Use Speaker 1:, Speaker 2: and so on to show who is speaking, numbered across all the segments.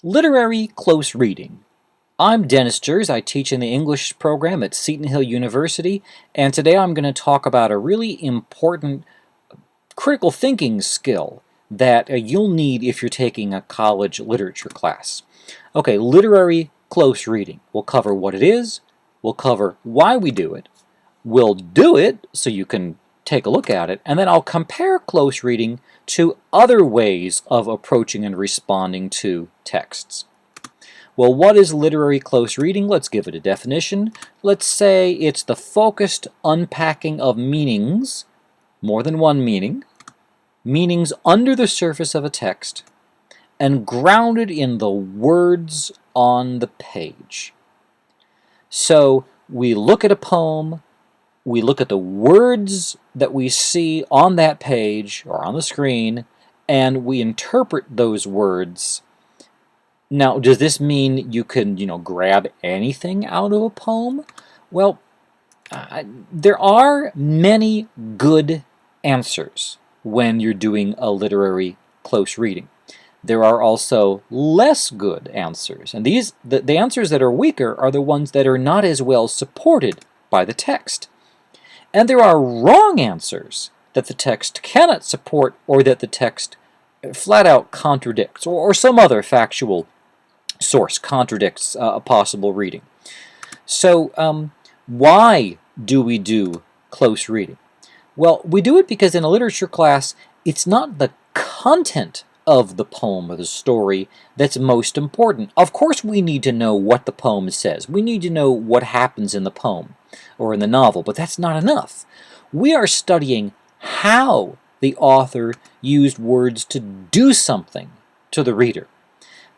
Speaker 1: Literary close reading. I'm Dennis Jers. I teach in the English program at Seton Hill University, and today I'm going to talk about a really important critical thinking skill that you'll need if you're taking a college literature class. Okay, literary close reading. We'll cover what it is, we'll cover why we do it, we'll do it so you can take a look at it, and then I'll compare close reading to other ways of approaching and responding to texts. Well, what is literary close reading? Let's give it a definition. Let's say it's the focused unpacking of meanings, more than one meaning, meanings under the surface of a text, and grounded in the words on the page. So we look at a poem, we look at the words that we see on that page or on the screen, and we interpret those words. Now, does this mean you can, grab anything out of a poem? Well, there are many good answers when you're doing a literary close reading. There are also less good answers, and the answers that are weaker are the ones that are not as well supported by the text. And there are wrong answers that the text cannot support or that the text flat out contradicts, or some other factual source contradicts a possible reading. So why do we do close reading? Well, we do it because in a literature class, it's not the content of the poem or the story that's most important. Of course, we need to know what the poem says. We need to know what happens in the poem or in the novel, but that's not enough. We are studying how the author used words to do something to the reader.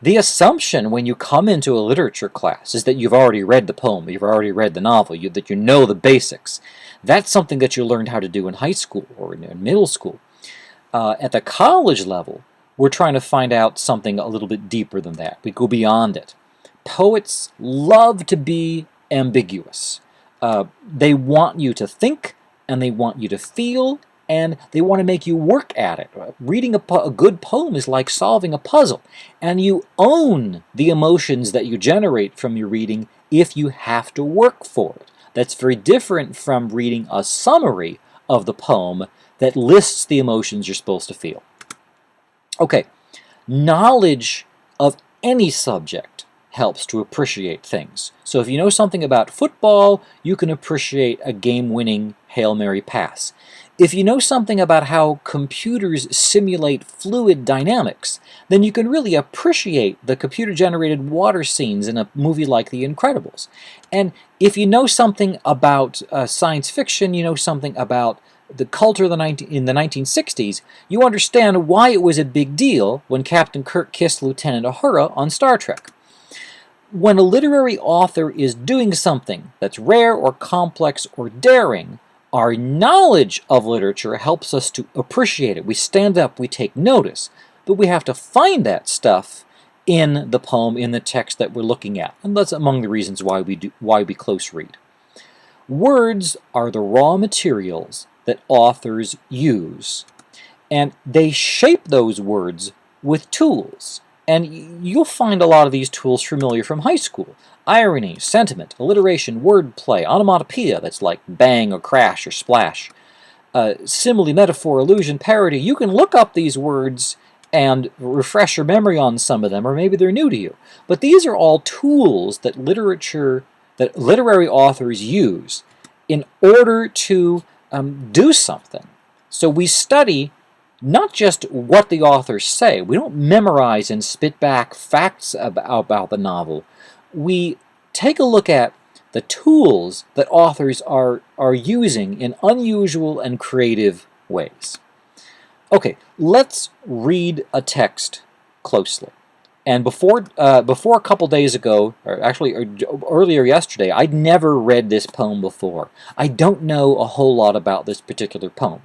Speaker 1: The assumption when you come into a literature class is that you've already read the poem, you've already read the novel, that you know the basics. That's something that you learned how to do in high school or in middle school. At the college level, we're trying to find out something a little bit deeper than that. We go beyond it. Poets love to be ambiguous. They want you to think, and they want you to feel, and they want to make you work at it. Reading a good poem is like solving a puzzle, and you own the emotions that you generate from your reading if you have to work for it. That's very different from reading a summary of the poem that lists the emotions you're supposed to feel. Okay, knowledge of any subject helps to appreciate things. So if you know something about football, you can appreciate a game-winning Hail Mary pass. If you know something about how computers simulate fluid dynamics, then you can really appreciate the computer-generated water scenes in a movie like The Incredibles. And if you know something about science fiction, you know something about the culture in the 1960s, you understand why it was a big deal when Captain Kirk kissed Lieutenant Uhura on Star Trek. When a literary author is doing something that's rare or complex or daring, our knowledge of literature helps us to appreciate it. We stand up, we take notice, but we have to find that stuff in the poem, in the text that we're looking at. And that's among the reasons why we close read. Words are the raw materials that authors use, and they shape those words with tools. And you'll find a lot of these tools familiar from high school. Irony, sentiment, alliteration, wordplay, onomatopoeia, that's like bang or crash or splash. Simile, metaphor, allusion, parody. You can look up these words and refresh your memory on some of them, or maybe they're new to you. But these are all tools that literary authors use in order to do something. So we study not just what the authors say. We don't memorize and spit back facts about the novel. We take a look at the tools that authors are using in unusual and creative ways. Okay, let's read a text closely. And before a couple days ago, or actually earlier yesterday, I'd never read this poem before. I don't know a whole lot about this particular poem.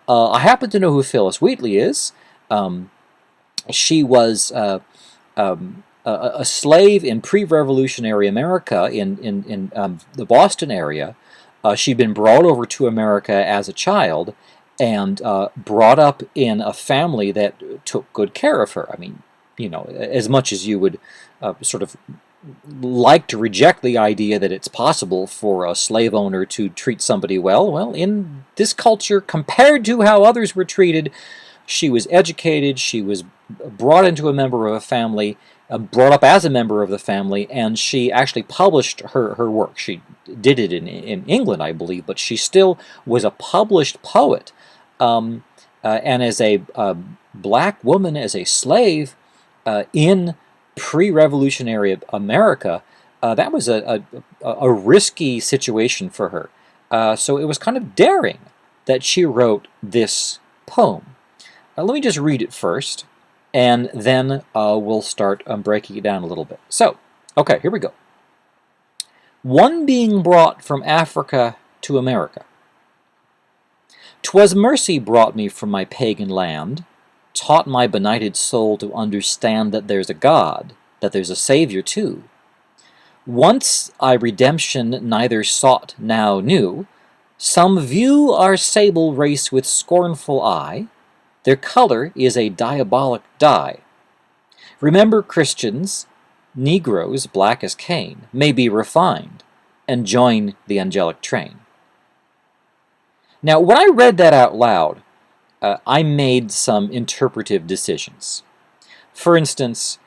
Speaker 1: I happen to know who Phyllis Wheatley is. She was a slave in pre-revolutionary America in the Boston area. She'd been brought over to America as a child and brought up in a family that took good care of her. I mean, as much as you would sort of like to reject the idea that it's possible for a slave owner to treat somebody well, in this culture, compared to how others were treated, she was educated, she was brought into a member of a family, brought up as a member of the family, and she actually published her work. She did it in England, I believe, but she still was a published poet. And as a black woman, as a slave in pre-revolutionary America, that was a risky situation for her. So it was kind of daring that she wrote this poem. Let me just read it first, and then we'll start breaking it down a little bit. So, okay, here we go. One being brought from Africa to America. 'Twas mercy brought me from my pagan land, taught my benighted soul to understand that there's a God, that there's a Savior too. Once I redemption neither sought now knew, some view our sable race with scornful eye, their color is a diabolic dye. Remember Christians, Negroes black as Cain, may be refined, and join the angelic train. Now, when I read that out loud, I made some interpretive decisions. For instance,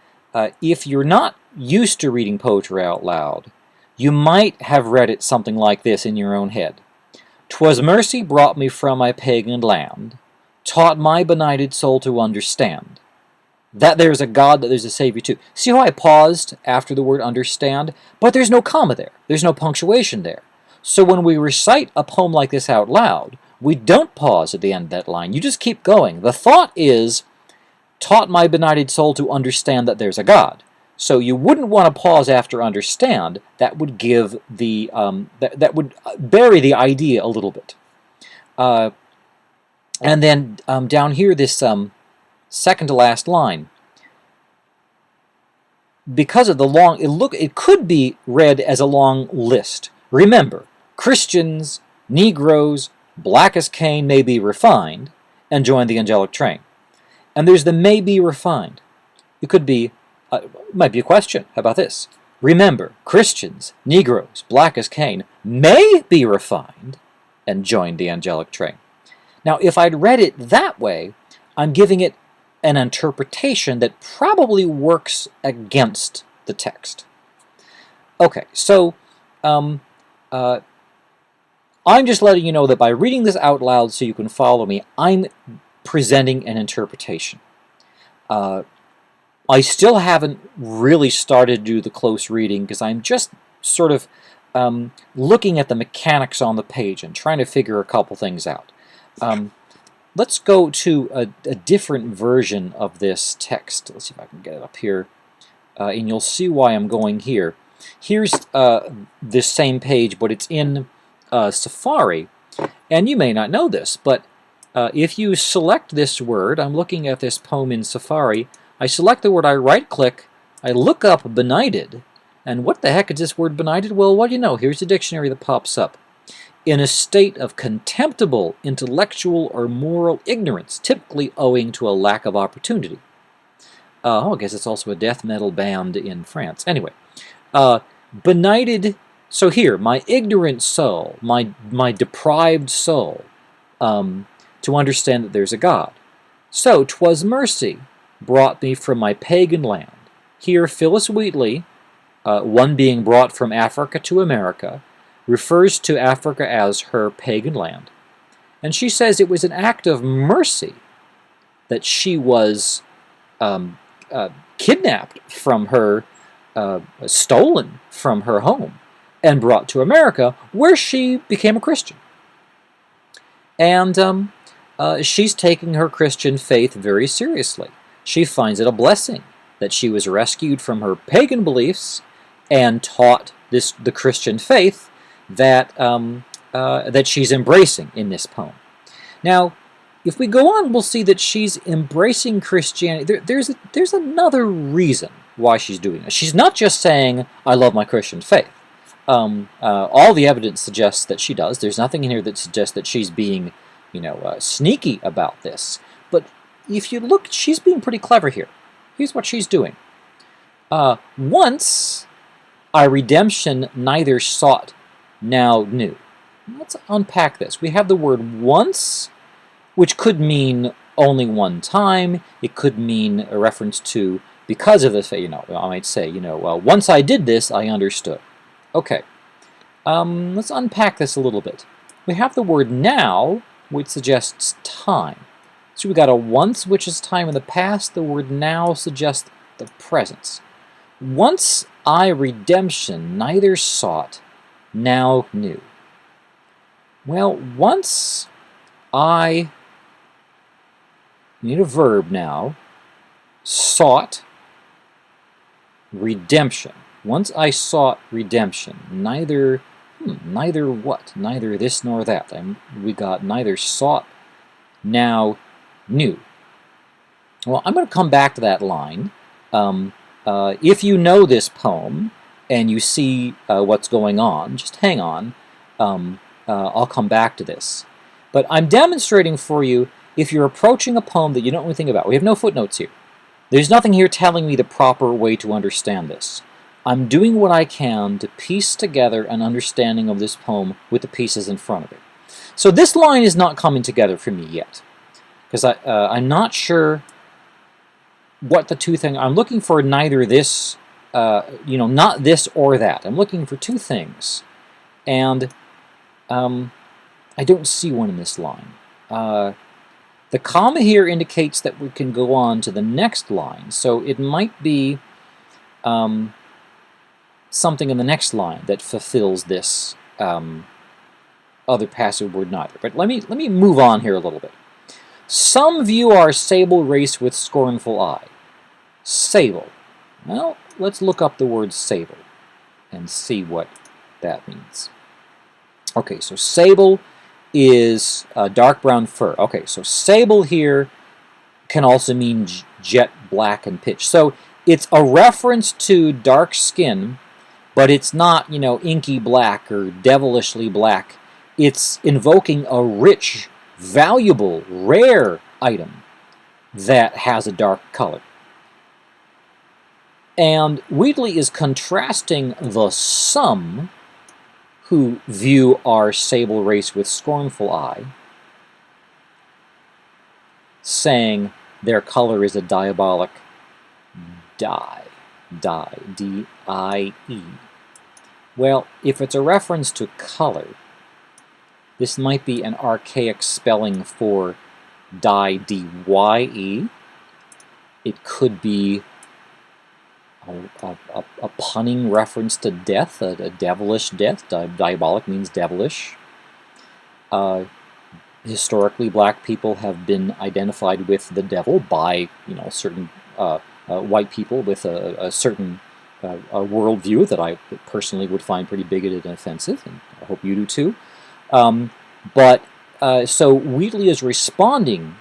Speaker 1: if you're not used to reading poetry out loud, you might have read it something like this in your own head. 'Twas mercy brought me from my pagan land, taught my benighted soul to understand that there's a God, that there's a Savior too. See how I paused after the word understand? But there's no comma there. There's no punctuation there. So when we recite a poem like this out loud, we don't pause at the end of that line. You just keep going. The thought is, taught my benighted soul to understand that there's a God. So you wouldn't want to pause after understand. That would give the that would bury the idea a little bit. And then down here, this second to last line, because of the long, it could be read as a long list. Remember, Christians, Negroes, black as Cain may be refined, and join the angelic train. And there's the may be refined. It could be, might be a question. How about this? Remember, Christians, Negroes, black as Cain may be refined, and join the angelic train. Now, if I'd read it that way, I'm giving it an interpretation that probably works against the text. Okay, so I'm just letting you know that by reading this out loud so you can follow me, I'm presenting an interpretation. I still haven't really started to do the close reading because I'm just sort of looking at the mechanics on the page and trying to figure a couple things out. Let's go to a different version of this text. Let's see if I can get it up here, and you'll see why I'm going here. Here's this same page, but it's in Safari, and you may not know this, but if you select this word, I'm looking at this poem in Safari, I select the word, I right-click, I look up benighted, and what the heck is this word benighted? Well, what do you know? Here's the dictionary that pops up. In a state of contemptible intellectual or moral ignorance, typically owing to a lack of opportunity. I guess it's also a death metal band in France. Anyway, benighted, so here, my ignorant soul, my deprived soul, to understand that there's a God. So, 'twas mercy brought me from my pagan land. Here, Phyllis Wheatley, one being brought from Africa to America, refers to Africa as her pagan land. And she says it was an act of mercy that she was kidnapped from her, stolen from her home, and brought to America, where she became a Christian. And she's taking her Christian faith very seriously. She finds it a blessing that she was rescued from her pagan beliefs and taught the Christian faith that that she's embracing in this poem. Now, if we go on, we'll see that she's embracing Christianity. There's another reason why she's doing this. She's not just saying, I love my Christian faith. All the evidence suggests that she does. There's nothing in here that suggests that she's being, sneaky about this. But if you look, she's being pretty clever here. Here's what she's doing. Once I redemption neither sought, now knew. Let's unpack this. We have the word once, which could mean only one time. It could mean a reference to because of this. I might say, well, once I did this, I understood. Okay. Let's unpack this a little bit. We have the word now, which suggests time. So we got a once, which is time in the past. The word now suggests the present. Once I redemption neither sought, now knew. Well, once I need a verb now, sought redemption. Once I sought redemption, neither what? Neither this nor that. We got neither sought, now knew. Well, I'm going to come back to that line. If you know this poem and you see what's going on, just hang on. I'll come back to this. But I'm demonstrating for you if you're approaching a poem that you don't know anything about. We have no footnotes here. There's nothing here telling me the proper way to understand this. I'm doing what I can to piece together an understanding of this poem with the pieces in front of it. So this line is not coming together for me yet, because I'm not sure what the two things. I'm looking for neither this, not this or that. I'm looking for two things, and I don't see one in this line. The comma here indicates that we can go on to the next line, so it might be something in the next line that fulfills this other passive word neither. But let me move on here a little bit. Some view our sable race with scornful eye. Sable. Well, let's look up the word sable and see what that means. Okay, so sable is dark brown fur. Okay, so sable here can also mean jet black and pitch. So it's a reference to dark skin, but it's not, inky black or devilishly black. It's invoking a rich, valuable, rare item that has a dark color. And Wheatley is contrasting the some who view our sable race with scornful eye, saying their color is a diabolic dye, D-I-E. Well, if it's a reference to color, this might be an archaic spelling for dye, D-Y-E. It could be a punning reference to death, a devilish death. Diabolic means devilish. Historically, black people have been identified with the devil by, certain white people with a certain worldview that I personally would find pretty bigoted and offensive, and I hope you do too. So Wheatley is responding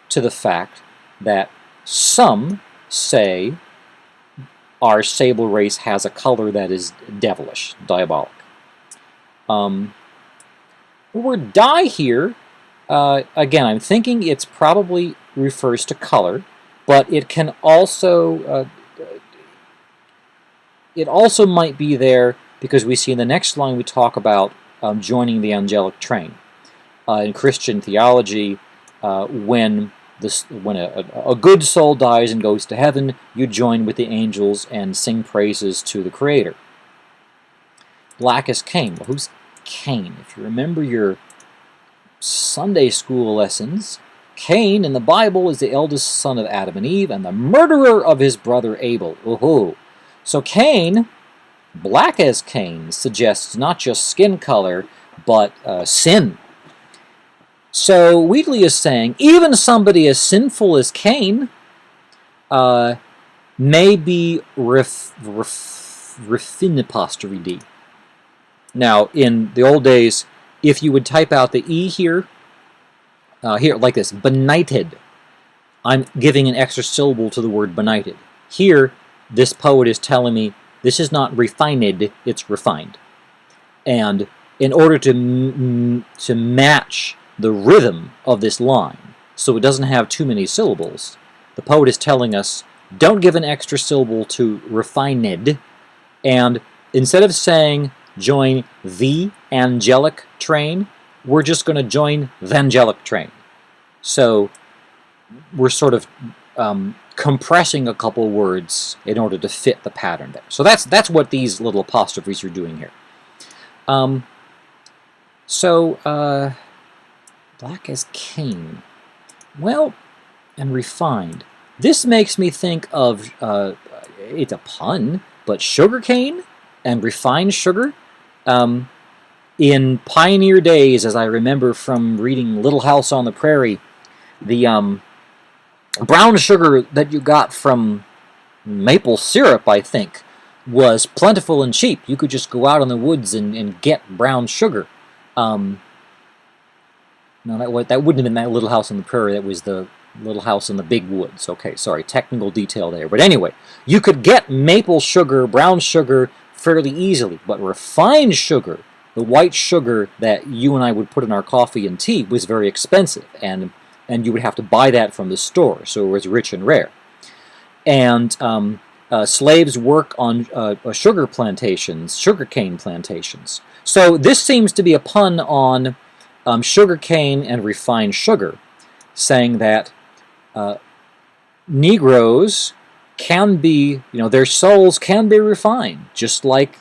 Speaker 1: to the fact that some say our sable race has a color that is devilish, diabolic. The word dye here, again, I'm thinking it's probably refers to color, but it can also, it also might be there because we see in the next line we talk about joining the angelic train. In Christian theology, when a good soul dies and goes to heaven, you join with the angels and sing praises to the Creator. Black as Cain. Well, who's Cain? If you remember your Sunday school lessons, Cain in the Bible is the eldest son of Adam and Eve and the murderer of his brother Abel. Ooh. So Cain, black as Cain, suggests not just skin color, but sin. So Wheatley is saying even somebody as sinful as Cain may be refinipostry D. Now, in the old days, if you would type out the E here like this, benighted, I'm giving an extra syllable to the word benighted. Here, this poet is telling me this is not refined, it's refined. And in order to match the rhythm of this line, so it doesn't have too many syllables, the poet is telling us don't give an extra syllable to refined, and instead of saying join the angelic train, we're just going to join the angelic train. So we're sort of compressing a couple words in order to fit the pattern there. So that's what these little apostrophes are doing here. Black as cane. Well, and refined. This makes me think of, it's a pun, but sugarcane and refined sugar. In pioneer days, as I remember from reading Little House on the Prairie, the brown sugar that you got from maple syrup, I think, was plentiful and cheap. You could just go out in the woods and get brown sugar. No, that wouldn't have been that Little House on the Prairie. That was the Little House in the Big Woods. Okay, sorry, technical detail there. But anyway, you could get maple sugar, brown sugar, fairly easily. But refined sugar, the white sugar that you and I would put in our coffee and tea, was very expensive. And you would have to buy that from the store, so it was rich and rare. And slaves work on sugar plantations, sugarcane plantations. So this seems to be a pun on sugarcane and refined sugar, saying that Negroes can be, their souls can be refined, just like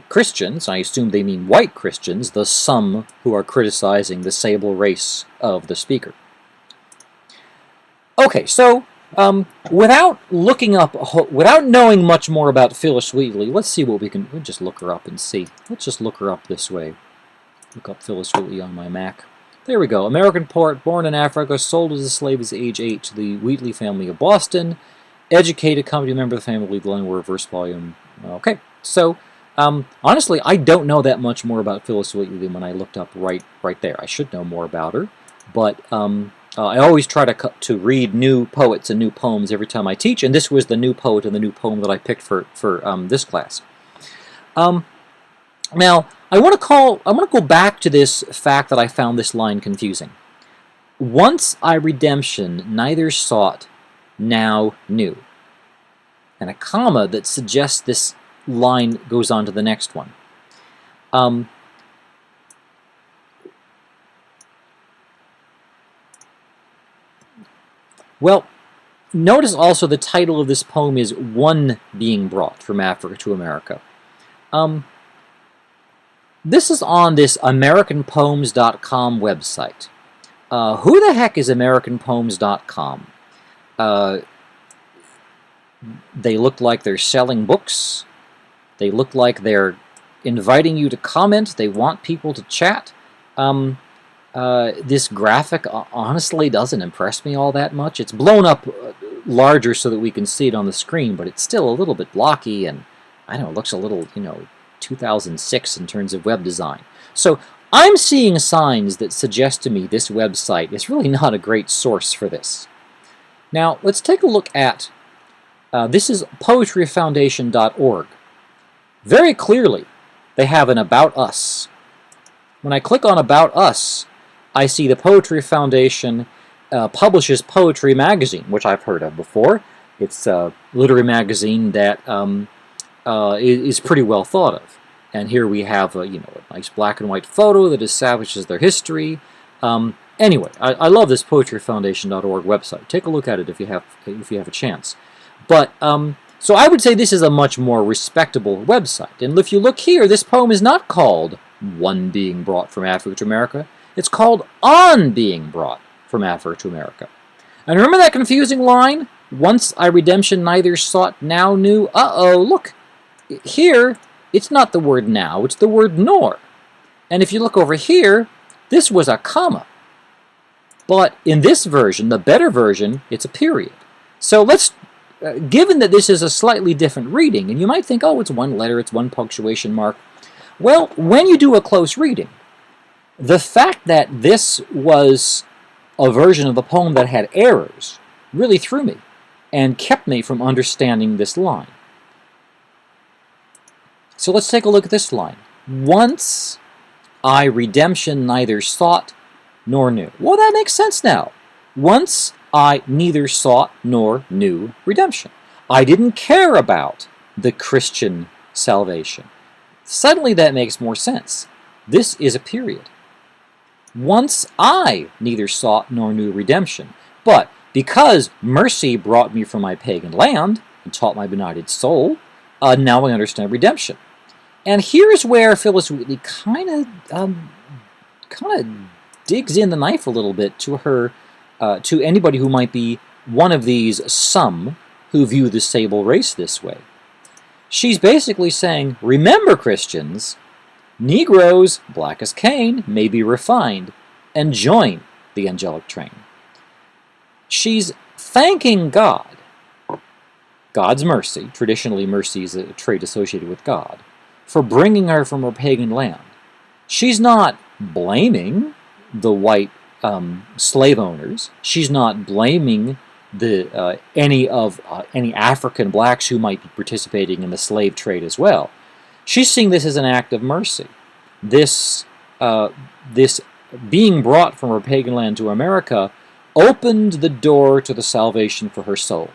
Speaker 1: Christians. I assume they mean white Christians, the some who are criticizing the sable race of the speaker. Okay, so without knowing much more about Phyllis Wheatley, let's see what we'll just look her up and see. Let's just look her up this way. Look up Phyllis Wheatley on my Mac. There we go. American poet, born in Africa, sold as a slave at age 8 to the Wheatley family of Boston. Educated, company member of the family, the Lenore verse volume. Okay, so honestly, I don't know that much more about Phyllis Wheatley than when I looked up right there. I should know more about her, but I always try to read new poets and new poems every time I teach, and this was the new poet and the new poem that I picked for this class. Now, I want to go back to this fact that I found this line confusing. Once I redemption neither sought, now knew. And a comma that suggests this line goes on to the next one. Well, notice also the title of this poem is One Being Brought from Africa to America. This is on this AmericanPoems.com website. Who the heck is AmericanPoems.com? They look like they're selling books. They look like they're inviting you to comment. They want people to chat. This graphic honestly doesn't impress me all that much. It's blown up larger so that we can see it on the screen, but it's still a little bit blocky, and I don't know, it looks a little, 2006 in terms of web design. So I'm seeing signs that suggest to me this website is really not a great source for this. Now, let's take a look at, this is poetryfoundation.org. Very clearly, they have an About Us. When I click on About Us, I see the Poetry Foundation publishes Poetry Magazine, which I've heard of before. It's a literary magazine that is pretty well thought of. And here we have a nice black and white photo that establishes their history. Anyway, I love this poetryfoundation.org website. Take a look at it if you have a chance. But so I would say this is a much more respectable website. And if you look here, this poem is not called One Being Brought from Africa to America. It's called On Being Brought from Africa to America. And remember that confusing line? Once I redemption neither sought, now knew. Uh-oh, look. Here, it's not the word now, it's the word nor. And if you look over here, this was a comma. But in this version, the better version, it's a period. So let's, given that this is a slightly different reading, and you might think, oh, it's one letter, it's one punctuation mark. Well, when you do a close reading, the fact that this was a version of the poem that had errors really threw me and kept me from understanding this line. So let's take a look at this line. Once I redemption neither sought nor knew. Well, that makes sense now. Once I neither sought nor knew redemption. I didn't care about the Christian salvation. Suddenly that makes more sense. This is a period. Once I neither sought nor knew redemption, but because mercy brought me from my pagan land and taught my benighted soul, now I understand redemption. And here's where Phyllis Wheatley kind of digs in the knife a little bit to her, to anybody who might be one of these some who view the sable race this way. She's basically saying, remember, Christians, Negroes, black as Cain, may be refined and join the angelic train. She's thanking God, God's mercy, traditionally mercy is a trait associated with God, for bringing her from her pagan land. She's not blaming the white slave owners. She's not blaming any African blacks who might be participating in the slave trade as well. She's seeing this as an act of mercy. This being brought from her pagan land to America opened the door to the salvation for her soul.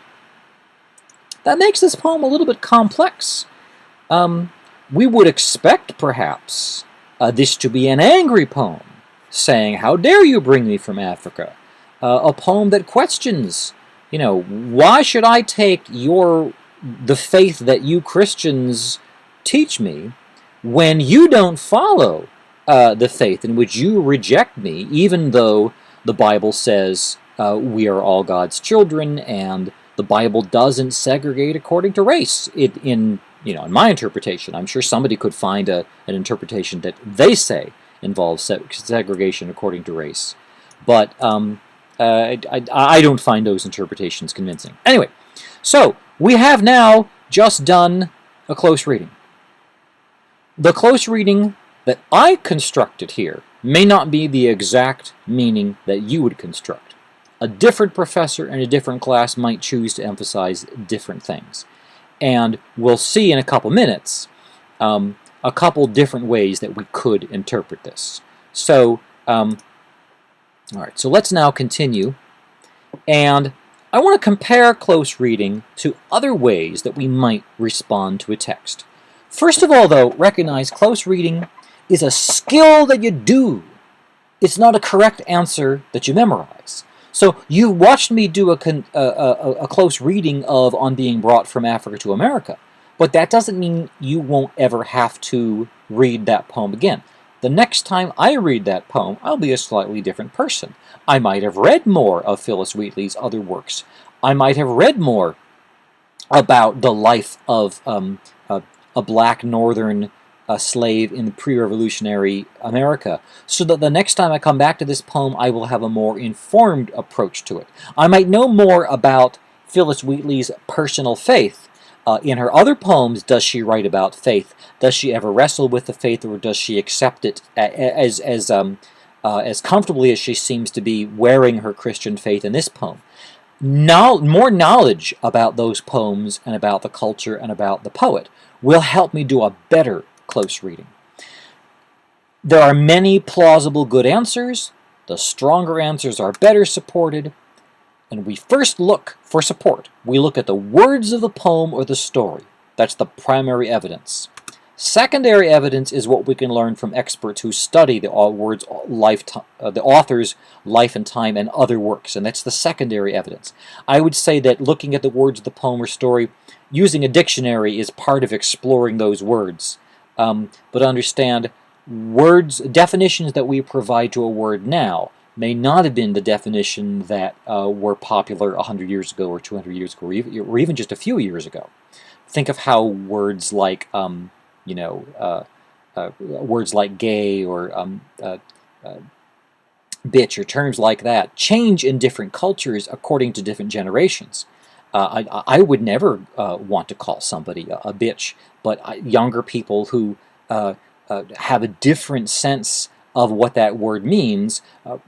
Speaker 1: That makes this poem a little bit complex. We would expect, perhaps, this to be an angry poem, saying, how dare you bring me from Africa? A poem that questions, why should I take the faith that you Christians teach me when you don't follow the faith in which you reject me, even though the Bible says we are all God's children, and the Bible doesn't segregate according to race. In my interpretation, I'm sure somebody could find an interpretation that they say involves segregation according to race, but I don't find those interpretations convincing. Anyway, so we have now just done a close reading. The close reading that I constructed here may not be the exact meaning that you would construct. A different professor in a different class might choose to emphasize different things. And we'll see in a couple minutes a couple different ways that we could interpret this. So, all right, so let's now continue. And I want to compare close reading to other ways that we might respond to a text. First of all, though, recognize close reading is a skill that you do. It's not a correct answer that you memorize. So you watched me do a close reading of On Being Brought from Africa to America, but that doesn't mean you won't ever have to read that poem again. The next time I read that poem, I'll be a slightly different person. I might have read more of Phyllis Wheatley's other works. I might have read more about the life of a black northern slave in the pre-revolutionary America, so that the next time I come back to this poem, I will have a more informed approach to it. I might know more about Phyllis Wheatley's personal faith. In her other poems, does she write about faith? Does she ever wrestle with the faith, or does she accept it as comfortably as she seems to be wearing her Christian faith in this poem? More knowledge about those poems and about the culture and about the poet will help me do a better close reading. There are many plausible good answers. The stronger answers are better supported. And we first look for support. We look at the words of the poem or the story. That's the primary evidence. Secondary evidence is what we can learn from experts who study the author's life and time and other works, and that's the secondary evidence. I would say that looking at the words of the poem or story, using a dictionary is part of exploring those words. But understand, definitions that we provide to a word now may not have been the definition that were popular 100 years ago or 200 years ago, or even just a few years ago. Think of how words like words like gay or bitch or terms like that change in different cultures according to different generations. I would never want to call somebody a bitch, but younger people who have a different sense of what that word means,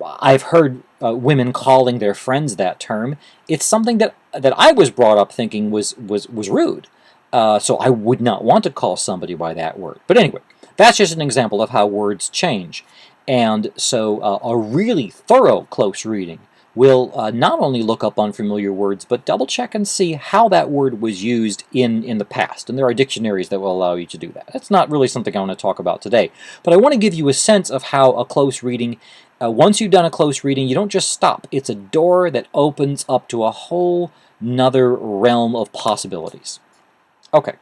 Speaker 1: I've heard women calling their friends that term. It's something that I was brought up thinking was rude. So I would not want to call somebody by that word. But anyway, that's just an example of how words change. And so a really thorough close reading will not only look up unfamiliar words, but double check and see how that word was used in the past. And there are dictionaries that will allow you to do that. That's not really something I want to talk about today, but I want to give you a sense of how a close reading, once you've done a close reading, you don't just stop. It's a door that opens up to a whole nother realm of possibilities. Okay,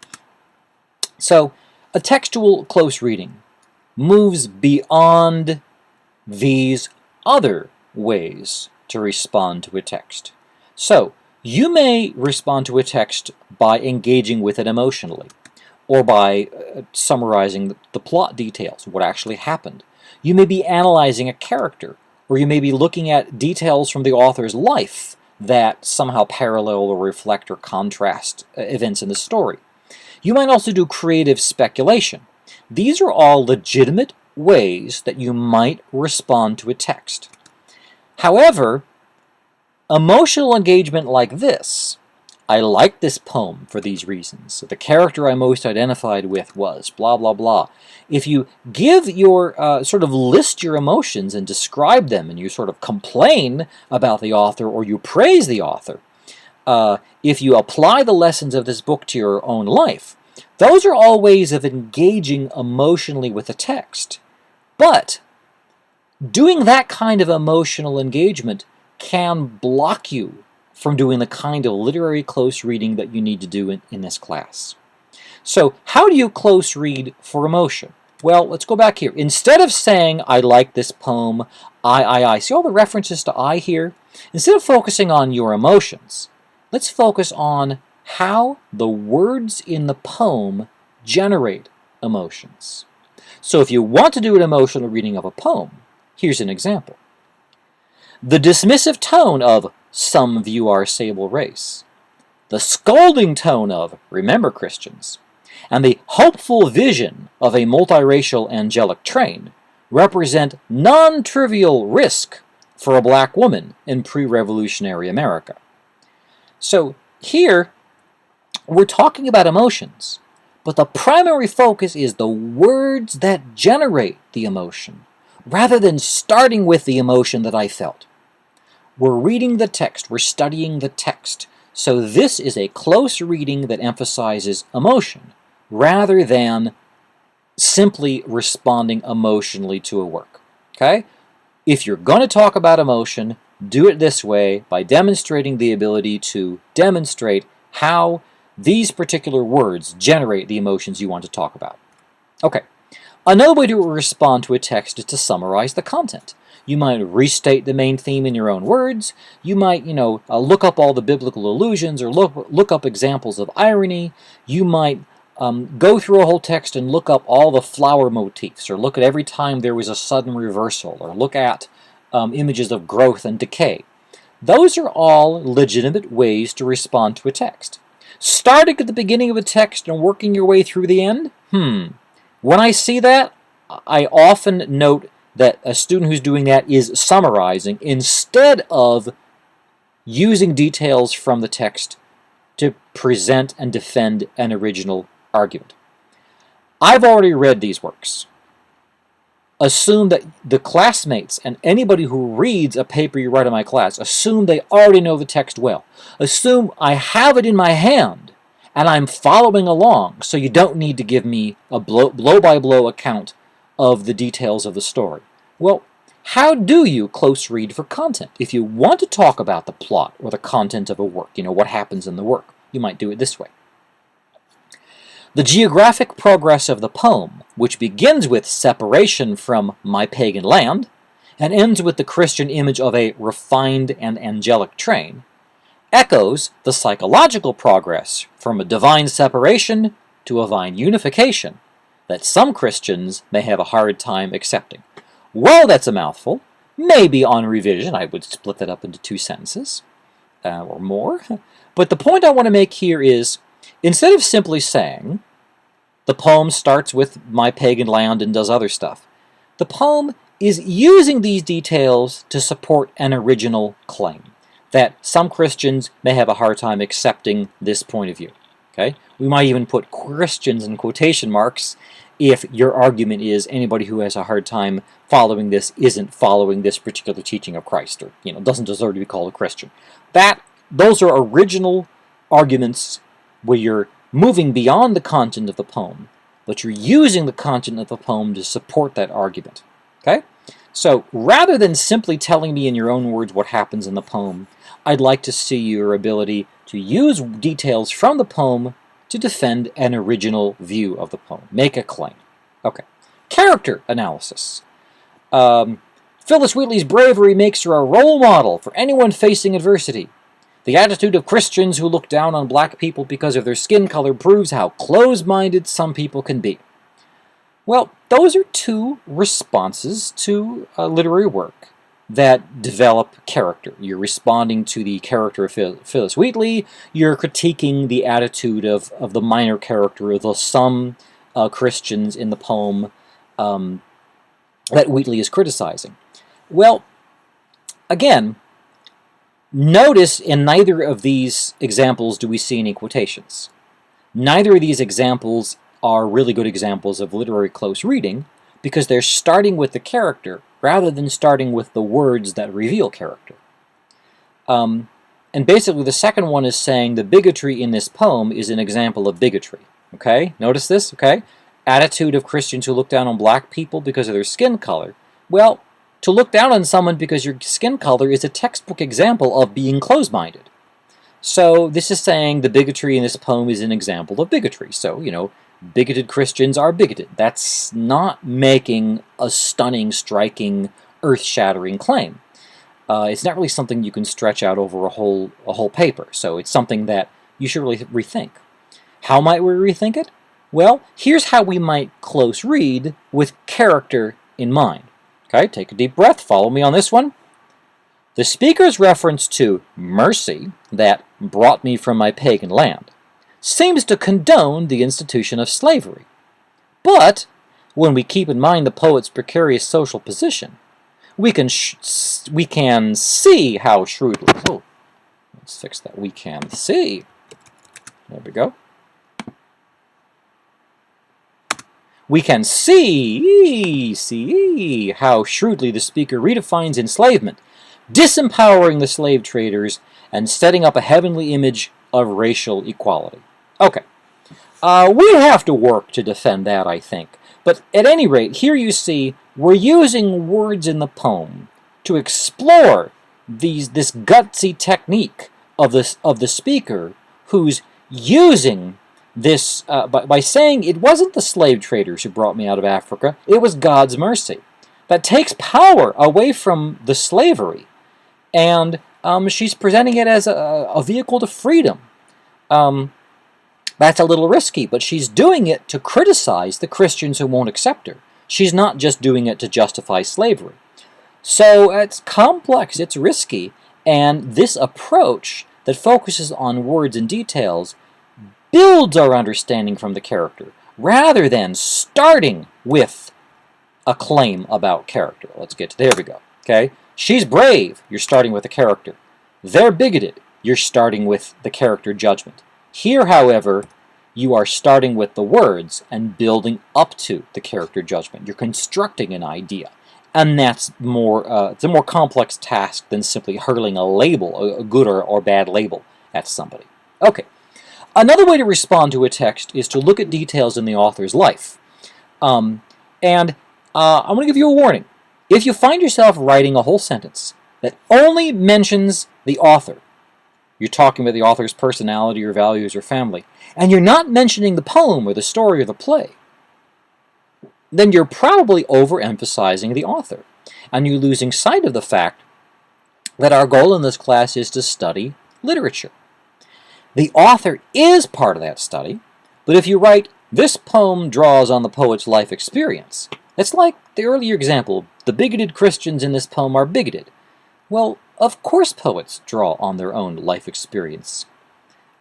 Speaker 1: so a textual close reading moves beyond these other ways to respond to a text. So, you may respond to a text by engaging with it emotionally, or by summarizing the plot details, what actually happened. You may be analyzing a character, or you may be looking at details from the author's life that somehow parallel or reflect or contrast events in the story. You might also do creative speculation. These are all legitimate ways that you might respond to a text. However, emotional engagement like this, I like this poem for these reasons. The character I most identified with was blah, blah, blah. If you give your, sort of list your emotions and describe them, and you sort of complain about the author or you praise the author, if you apply the lessons of this book to your own life, those are all ways of engaging emotionally with the text. But doing that kind of emotional engagement can block you from doing the kind of literary close reading that you need to do in this class. So how do you close read for emotion? Well, let's go back here. Instead of saying, I like this poem, I, see all the references to I here? Instead of focusing on your emotions, let's focus on how the words in the poem generate emotions. So if you want to do an emotional reading of a poem, here's an example. The dismissive tone of "Some view our sable race," the scolding tone of "Remember, Christians," and the hopeful vision of a multiracial angelic train represent non-trivial risk for a black woman in pre-revolutionary America. So here, we're talking about emotions, but the primary focus is the words that generate the emotion, rather than starting with the emotion that I felt. We're reading the text, we're studying the text, so this is a close reading that emphasizes emotion, rather than simply responding emotionally to a work. Okay? If you're going to talk about emotion, do it this way, by demonstrating the ability to demonstrate how these particular words generate the emotions you want to talk about. Okay, another way to respond to a text is to summarize the content. You might restate the main theme in your own words. You might, look up all the biblical allusions or look up examples of irony. You might go through a whole text and look up all the flower motifs, or look at every time there was a sudden reversal, or look at images of growth and decay. Those are all legitimate ways to respond to a text. Starting at the beginning of a text and working your way through the end? When I see that, I often note that a student who's doing that is summarizing instead of using details from the text to present and defend an original argument. I've already read these works. Assume that the classmates and anybody who reads a paper you write in my class, assume they already know the text well. Assume I have it in my hand and I'm following along, so you don't need to give me a blow-by-blow account of the details of the story. Well, how do you close read for content? If you want to talk about the plot or the content of a work, what happens in the work, you might do it this way. The geographic progress of the poem, which begins with separation from my pagan land and ends with the Christian image of a refined and angelic train, echoes the psychological progress from a divine separation to a divine unification that some Christians may have a hard time accepting. Well, that's a mouthful. Maybe on revision I would split that up into 2 sentences or more. But the point I want to make here is, instead of simply saying, the poem starts with my pagan land and does other stuff, the poem is using these details to support an original claim, that some Christians may have a hard time accepting this point of view. Okay? We might even put Christians in quotation marks if your argument is anybody who has a hard time following this isn't following this particular teaching of Christ, or doesn't deserve to be called a Christian. Those are original arguments where you're moving beyond the content of the poem, but you're using the content of the poem to support that argument. Okay? So rather than simply telling me in your own words what happens in the poem, I'd like to see your ability to use details from the poem to defend an original view of the poem. Make a claim. Okay. Character analysis. Phyllis Wheatley's bravery makes her a role model for anyone facing adversity. The attitude of Christians who look down on black people because of their skin color proves how close-minded some people can be. Well, those are two responses to a literary work that develop character. You're responding to the character of Phyllis Wheatley. You're critiquing the attitude of the minor character, of the some Christians in the poem that Wheatley is criticizing. Well, again, notice in neither of these examples do we see any quotations. Neither of these examples are really good examples of literary close reading because they're starting with the character rather than starting with the words that reveal character. And basically the second one is saying the bigotry in this poem is an example of bigotry. Okay? Notice this? Okay? Attitude of Christians who look down on black people because of their skin color. Well, to look down on someone because your skin color is a textbook example of being closed-minded. So this is saying the bigotry in this poem is an example of bigotry. So, bigoted Christians are bigoted. That's not making a stunning, striking, earth-shattering claim. It's not really something you can stretch out over a whole paper. So it's something that you should really rethink. How might we rethink it? Well, here's how we might close read with character in mind. Okay, take a deep breath. Follow me on this one. The speaker's reference to mercy that brought me from my pagan land seems to condone the institution of slavery. But when we keep in mind the poet's precarious social position, we can see how shrewdly... Oh, let's fix that. We can see. There we go. We can see how shrewdly the speaker redefines enslavement, disempowering the slave traders and setting up a heavenly image of racial equality. Okay, we have to work to defend that, I think. But at any rate, here you see we're using words in the poem to explore this gutsy technique of the speaker who's using this by saying it wasn't the slave traders who brought me out of Africa, it was God's mercy. That takes power away from the slavery, and she's presenting it as a vehicle to freedom. That's a little risky, but she's doing it to criticize the Christians who won't accept her. She's not just doing it to justify slavery. So it's complex, it's risky, and this approach that focuses on words and details builds our understanding from the character, rather than starting with a claim about character. Let's get to, there we go. Okay? She's brave, you're starting with the character. They're bigoted, you're starting with the character judgment. Here, however, you are starting with the words and building up to the character judgment. You're constructing an idea. And that's it's a more complex task than simply hurling a label, a good or bad label at somebody. Okay. Another way to respond to a text is to look at details in the author's life. I'm going to give you a warning. If you find yourself writing a whole sentence that only mentions the author, you're talking about the author's personality or values or family, and you're not mentioning the poem or the story or the play, then you're probably overemphasizing the author, and you're losing sight of the fact that our goal in this class is to study literature. The author is part of that study, but if you write, this poem draws on the poet's life experience, it's like the earlier example, the bigoted Christians in this poem are bigoted. Well, of course poets draw on their own life experience.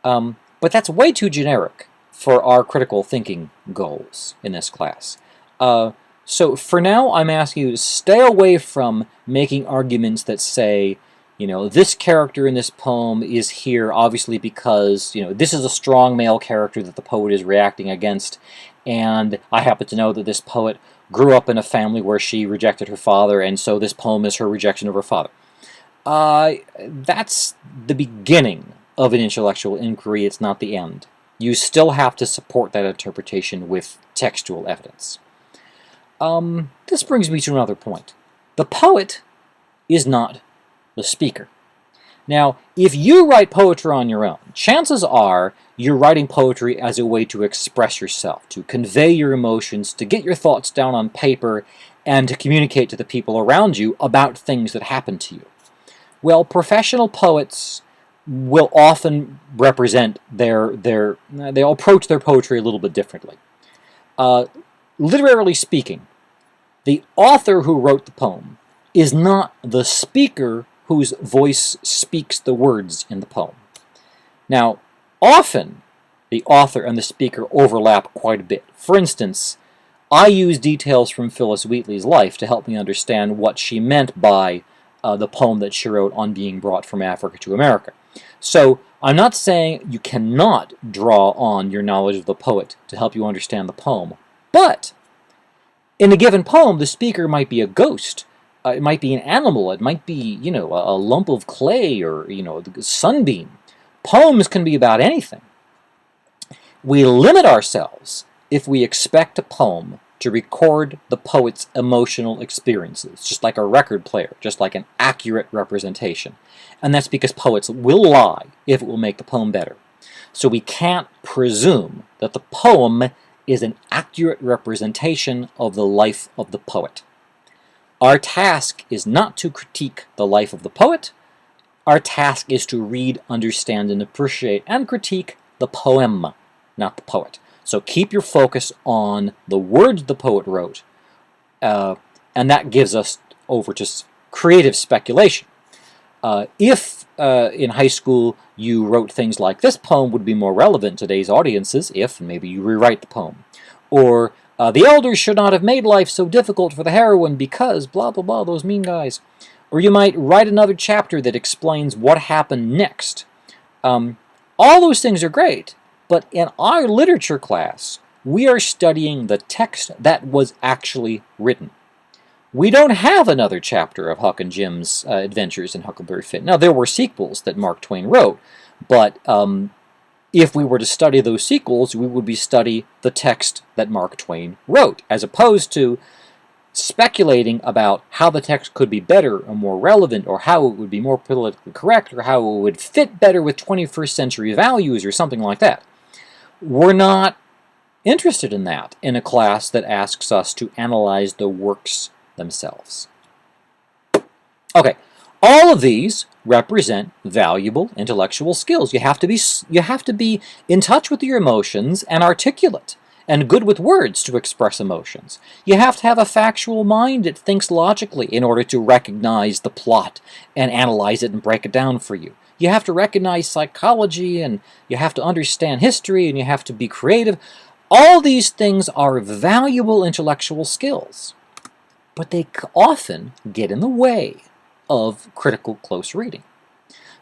Speaker 1: But that's way too generic for our critical thinking goals in this class. So for now, I'm asking you to stay away from making arguments that say This character in this poem is here obviously because, this is a strong male character that the poet is reacting against, and I happen to know that this poet grew up in a family where she rejected her father, and so this poem is her rejection of her father. That's the beginning of an intellectual inquiry. It's not the end. You still have to support that interpretation with textual evidence. This brings me to another point. The poet is not the speaker. Now, if you write poetry on your own, chances are you're writing poetry as a way to express yourself, to convey your emotions, to get your thoughts down on paper, and to communicate to the people around you about things that happen to you. Well, professional poets will often represent they'll approach their poetry a little bit differently. Literarily speaking, the author who wrote the poem is not the speaker whose voice speaks the words in the poem. Now, often the author and the speaker overlap quite a bit. For instance, I use details from Phyllis Wheatley's life to help me understand what she meant by the poem that she wrote on being brought from Africa to America. So I'm not saying you cannot draw on your knowledge of the poet to help you understand the poem, but in a given poem, the speaker might be a ghost. It might be an animal. It might be, a lump of clay or, a sunbeam. Poems can be about anything. We limit ourselves if we expect a poem to record the poet's emotional experiences, just like a record player, just like an accurate representation. And that's because poets will lie if it will make the poem better. So we can't presume that the poem is an accurate representation of the life of the poet. Our task is not to critique the life of the poet. Our task is to read, understand, and appreciate and critique the poem, not the poet. So keep your focus on the words the poet wrote, and that gives us over to creative speculation. If in high school you wrote things like, this poem would be more relevant to today's audiences if, maybe you rewrite the poem. Or, the elders should not have made life so difficult for the heroine because blah blah blah, those mean guys. Or you might write another chapter that explains what happened next. All those things are great, but in our literature class, we are studying the text that was actually written. We don't have another chapter of Huck and Jim's adventures in Huckleberry Finn. Now, there were sequels that Mark Twain wrote, but if we were to study those sequels, we would be studying the text that Mark Twain wrote, as opposed to speculating about how the text could be better or more relevant, or how it would be more politically correct, or how it would fit better with 21st century values, or something like that. We're not interested in that in a class that asks us to analyze the works themselves. Okay, all of these represent valuable intellectual skills. You have to be in touch with your emotions and articulate and good with words to express emotions. You have to have a factual mind that thinks logically in order to recognize the plot and analyze it and break it down for you. You have to recognize psychology, and you have to understand history, and you have to be creative. All these things are valuable intellectual skills, but they often get in the way of critical close reading.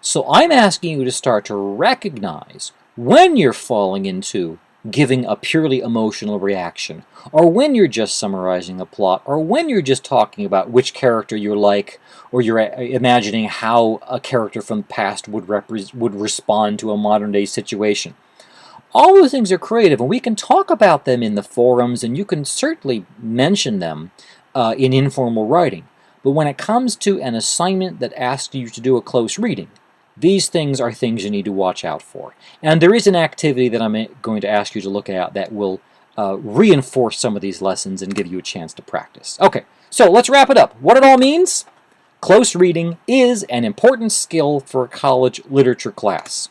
Speaker 1: So I'm asking you to start to recognize when you're falling into giving a purely emotional reaction, or when you're just summarizing a plot, or when you're just talking about which character you like, or you're imagining how a character from the past would respond to a modern-day situation. All those things are creative, and we can talk about them in the forums, and you can certainly mention them in informal writing. But when it comes to an assignment that asks you to do a close reading, these things are things you need to watch out for. And there is an activity that I'm going to ask you to look at that will reinforce some of these lessons and give you a chance to practice. Okay, so let's wrap it up. What it all means? Close reading is an important skill for a college literature class.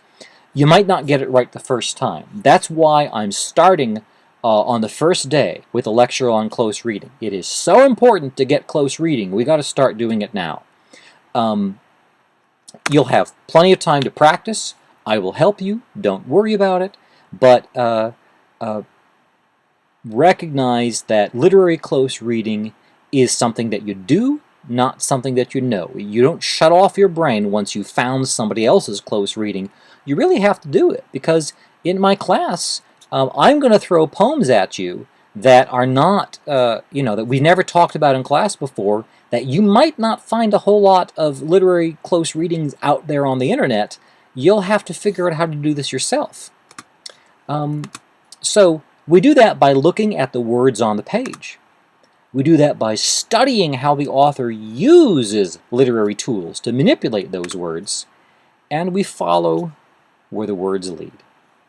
Speaker 1: You might not get it right the first time. That's why I'm starting on the first day with a lecture on close reading. It is so important to get close reading. We got to start doing it now. You'll have plenty of time to practice. I will help you. Don't worry about it. But recognize that literary close reading is something that you do not something that you know. You don't shut off your brain once you've found somebody else's close reading. You really have to do it, because in my class, I'm going to throw poems at you that are not, that we never talked about in class before, that you might not find a whole lot of literary close readings out there on the internet. You'll have to figure out how to do this yourself. So we do that by looking at the words on the page. We do that by studying how the author uses literary tools to manipulate those words, and we follow where the words lead.